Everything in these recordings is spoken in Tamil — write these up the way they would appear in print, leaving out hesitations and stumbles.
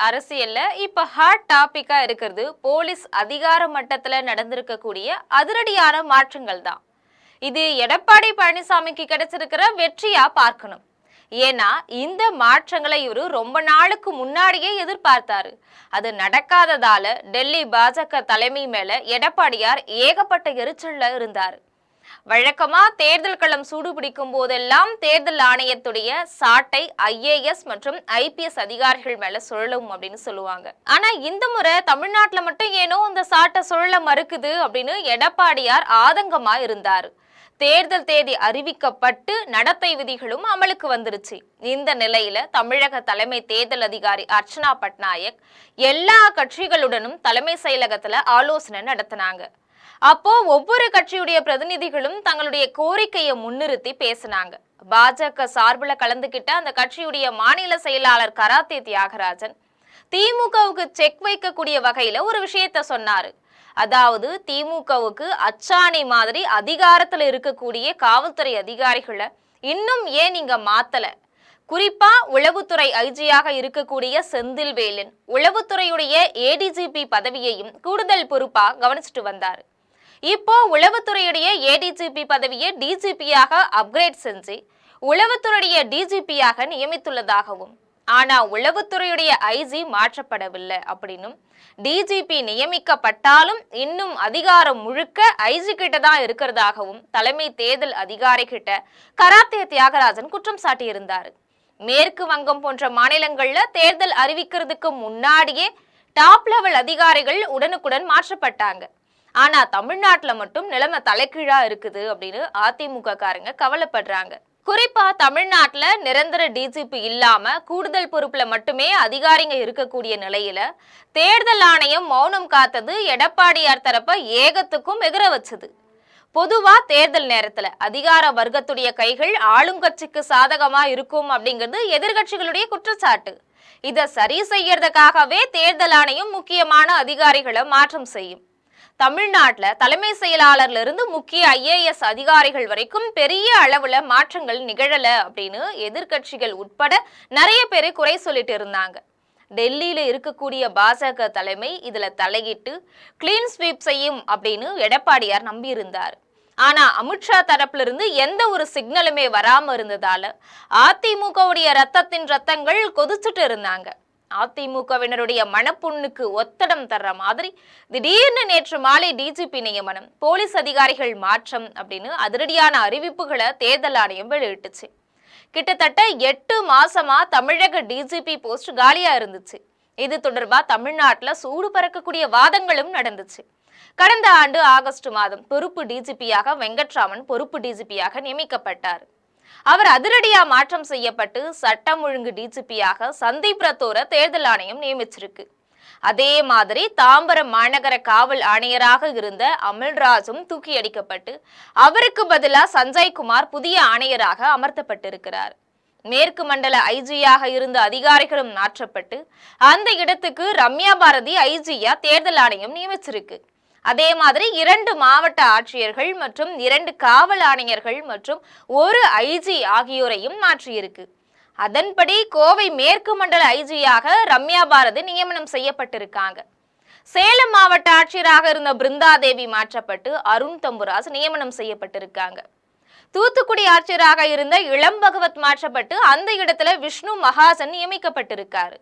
அரசியல்ல இப்ப ஹாட் டாபிக்கா இருக்கிறது போலீஸ் அதிகார மட்டத்துல நடந்திருக்கக்கூடிய அதிரடியான மாற்றங்கள் தான். இது எடப்பாடி பழனிசாமிக்கு கிடைச்சிருக்கிற வெற்றியா பார்க்கணும். ஏன்னா இந்த மாற்றங்களை இவரு ரொம்ப நாளுக்கு முன்னாடியே எதிர்பார்த்தாரு. அது நடக்காததால டெல்லி பாஜக தலைமை மேல எடப்பாடியார் ஏகப்பட்ட எரிச்சல்ல இருந்தாரு. வழக்கமா தேர்தல் களம் சூடுபிடிக்கும் போதெல்லாம் தேர்தல் ஆணையத்துடைய சாட்டை IAS மற்றும் IPS அதிகாரிகள் மேல சுழலும் அப்படின்னு சொல்லுவாங்க. ஆனா இந்த முறை தமிழ்நாட்டுல மட்டும் ஏனோ அந்த சாட்டை சுழல மறுக்குது அப்படின்னு எடப்பாடியார் ஆதங்கமா இருந்தாரு. தேர்தல் தேதி அறிவிக்கப்பட்டு நடத்தை விதிகளும் அமலுக்கு வந்துருச்சு. இந்த நிலையில தமிழக தலைமை தேர்தல் அதிகாரி அர்ச்சனா பட்நாயக் எல்லா கட்சிகளுடனும் தலைமை செயலகத்துல ஆலோசனை நடத்தினாங்க. அப்போ ஒவ்வொரு கட்சியுடைய பிரதிநிதிகளும் தங்களுடைய கோரிக்கையை முன்னிறுத்தி பேசினாங்க. பாஜக சார்பில் கலந்துகிட்ட அந்த கட்சியுடைய மாநில செயலாளர் கராத்தே தியாகராஜன் திமுகவுக்கு செக் வைக்கக்கூடிய வகையில ஒரு விஷயத்த சொன்னாரு. அதாவது திமுகவுக்கு அச்சாணி மாதிரி அதிகாரத்துல இருக்கக்கூடிய காவல்துறை அதிகாரிகளை இன்னும் ஏன் நீங்க மாத்தல? குறிப்பா உளவுத்துறை ஐஜியாக இருக்கக்கூடிய செந்தில்வேலன் உளவுத்துறையுடைய ADGP பதவியையும் கூடுதல் பொறுப்பா கவனிச்சுட்டு வந்தாரு. இப்போ உளவுத்துறையுடைய ADGP பதவியை DGP-யாக அப்கிரேட் செஞ்சு உளவுத்துறையுடைய DGP-யாக நியமித்துள்ளதாகவும், ஆனா உளவுத்துறையுடைய IG மாற்றப்படவில்லை அப்படின்னும், DGP நியமிக்கப்பட்டாலும் இன்னும் அதிகாரம் முழுக்க IG கிட்ட தான் இருக்கிறதாகவும் தலைமை தேர்தல் அதிகாரி கிட்ட கராத்தே தியாகராஜன் குற்றம் சாட்டியிருந்தாரு. மேற்கு வங்கம் போன்ற மாநிலங்கள்ல தேர்தல் அறிவிக்கிறதுக்கு முன்னாடியே டாப் லெவல் அதிகாரிகள் உடனுக்குடன் மாற்றப்பட்டாங்க. ஆனா தமிழ்நாட்டுல மட்டும் நிலைமை தலைகீழா இருக்குது அப்படின்னு அதிமுக காரங்க கவலைப்படுறாங்க. குறிப்பா தமிழ்நாட்டுல நிரந்தர DGP இல்லாம கூடுதல் பொறுப்புல மட்டுமே அதிகாரிங்க இருக்கக்கூடிய நிலையில தேர்தல் ஆணையம் மௌனம் காத்தது எடப்பாடியார் தரப்ப ஏகத்துக்கும் எகிர வச்சது. பொதுவா தேர்தல் நேரத்துல அதிகார வர்க்கத்துடைய கைகள் ஆளுங்கட்சிக்கு சாதகமா இருக்கும் அப்படிங்கிறது எதிர்கட்சிகளுடைய குற்றச்சாட்டு. இதை சரி செய்யறதுக்காகவே தேர்தல் ஆணையம் முக்கியமான அதிகாரிகளை மாற்றம் செய்யும். தமிழ்நாட்டுல தலைமை செயலாளர்ல இருந்து முக்கிய IAS அதிகாரிகள் வரைக்கும் பெரிய அளவுல மாற்றங்கள் நிகழல அப்படின்னு எதிர்கட்சிகள் உட்பட நிறைய பேர் குறை சொல்லிட்டு இருந்தாங்க. டெல்லியில இருக்கக்கூடிய பாஜக தலைமை இதுல தலையிட்டு கிளீன் ஸ்வீப் செய்யும் அப்படின்னு எடப்பாடியார் நம்பி இருந்தார். ஆனா அமித்ஷா தரப்புல இருந்து எந்த ஒரு சிக்னலுமே வராம இருந்ததால அதிமுகவுடைய ரத்தங்கள் கொதிச்சுட்டு இருந்தாங்க. அதிமுகவினருடைய மனப்புண்ணுக்கு ஒத்தடம் தர்ற மாதிரி திடீர்னு நேற்று மாலை DGP நியமனம், போலீஸ் அதிகாரிகள் மாற்றம் அப்படின்னு அதிரடியான அறிவிப்புகளை தேர்தல் ஆணையம் வெளியிட்டுச்சு. கிட்டத்தட்ட 8 மாசமா தமிழக DGP போஸ்ட் காலியா இருந்துச்சு. இது தொடர்பா தமிழ்நாட்டுல சூடு பறக்கக்கூடிய வாதங்களும் நடந்துச்சு. கடந்த ஆண்டு ஆகஸ்ட் மாதம் பொறுப்பு DGP-யாக வெங்கட்ராமன் பொறுப்பு DGP-யாக நியமிக்கப்பட்டார். அவர் அதிரடியா மாற்றம் செய்யப்பட்டு சட்டம் ஒழுங்கு DGP-யாக சந்தீப் ரத்தோரை தேர்தல் ஆணையம் நியமிச்சிருக்கு. அதே மாதிரி தாம்பரம் மாநகர காவல் ஆணையராக இருந்த அமல்ராஜும் தூக்கி அடிக்கப்பட்டு அவருக்கு பதிலா சஞ்சய்குமார் புதிய ஆணையராக அமர்த்தப்பட்டிருக்கிறார். மேற்கு மண்டல IG-யாக இருந்த அதிகாரிகளும் மாற்றப்பட்டு அந்த இடத்துக்கு ரம்யா பாரதி IG-யா தேர்தல் ஆணையம் நியமிச்சிருக்கு. அதே மாதிரி 2 மாவட்ட ஆட்சியர்கள் மற்றும் 2 காவல் ஆணையர்கள் மற்றும் 1 IG ஆகியோரையும் மாற்றியிருக்கு. அதன்படி கோவை மேற்கு மண்டல IG-யாக ரம்யா பாரதி நியமனம் செய்யப்பட்டிருக்காங்க. சேலம் மாவட்ட ஆட்சியராக இருந்த பிருந்தாதேவி மாற்றப்பட்டு அருண் தம்புராஜ் நியமனம் செய்யப்பட்டிருக்காங்க. தூத்துக்குடி ஆட்சியராக இருந்த இளம் பகவத் மாற்றப்பட்டு அந்த இடத்துல விஷ்ணு மகாஜன் நியமிக்கப்பட்டிருக்காரு.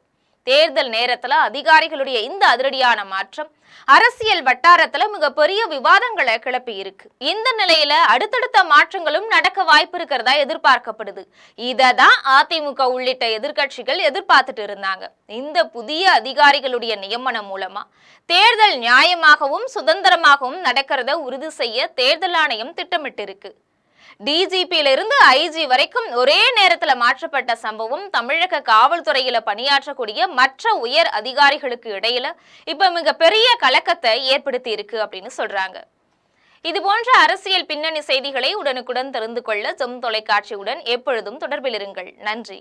தேர்தல் நேரத்துல அதிகாரிகளுடைய இந்த அதிரடியான மாற்றம் அரசியல் வட்டாரத்துல மிகப்பெரிய விவாதங்களை கிளப்பி இருக்கு. இந்த நிலையில அடுத்தடுத்த மாற்றங்களும் நடக்க வாய்ப்பு இருக்கிறதா எதிர்பார்க்கப்படுது. இததான் அதிமுக உள்ளிட்ட எதிர்கட்சிகள் எதிர்பார்த்துட்டு இருந்தாங்க. இந்த புதிய அதிகாரிகளுடைய நியமனம் மூலமா தேர்தல் நியாயமாகவும் சுதந்திரமாகவும் நடக்கிறத உறுதி செய்ய தேர்தல் ஆணையம் திட்டமிட்டு இருக்கு. DGP-லிருந்து IG வரைக்கும் ஒரே நேரத்துல மாற்றப்பட்ட சம்பவம் தமிழக காவல்துறையில பணியாற்றக்கூடிய மற்ற உயர் அதிகாரிகளுக்கு இடையில இப்ப மிகப்பெரிய கலக்கத்தை ஏற்படுத்தி இருக்கு அப்படின்னு சொல்றாங்க. இது போன்ற அரசியல் பின்னணி செய்திகளை உடனுக்குடன் தெரிந்து கொள்ள ஜெம் தொலைக்காட்சியுடன் எப்பொழுதும் தொடர்பில் இருங்கள். நன்றி.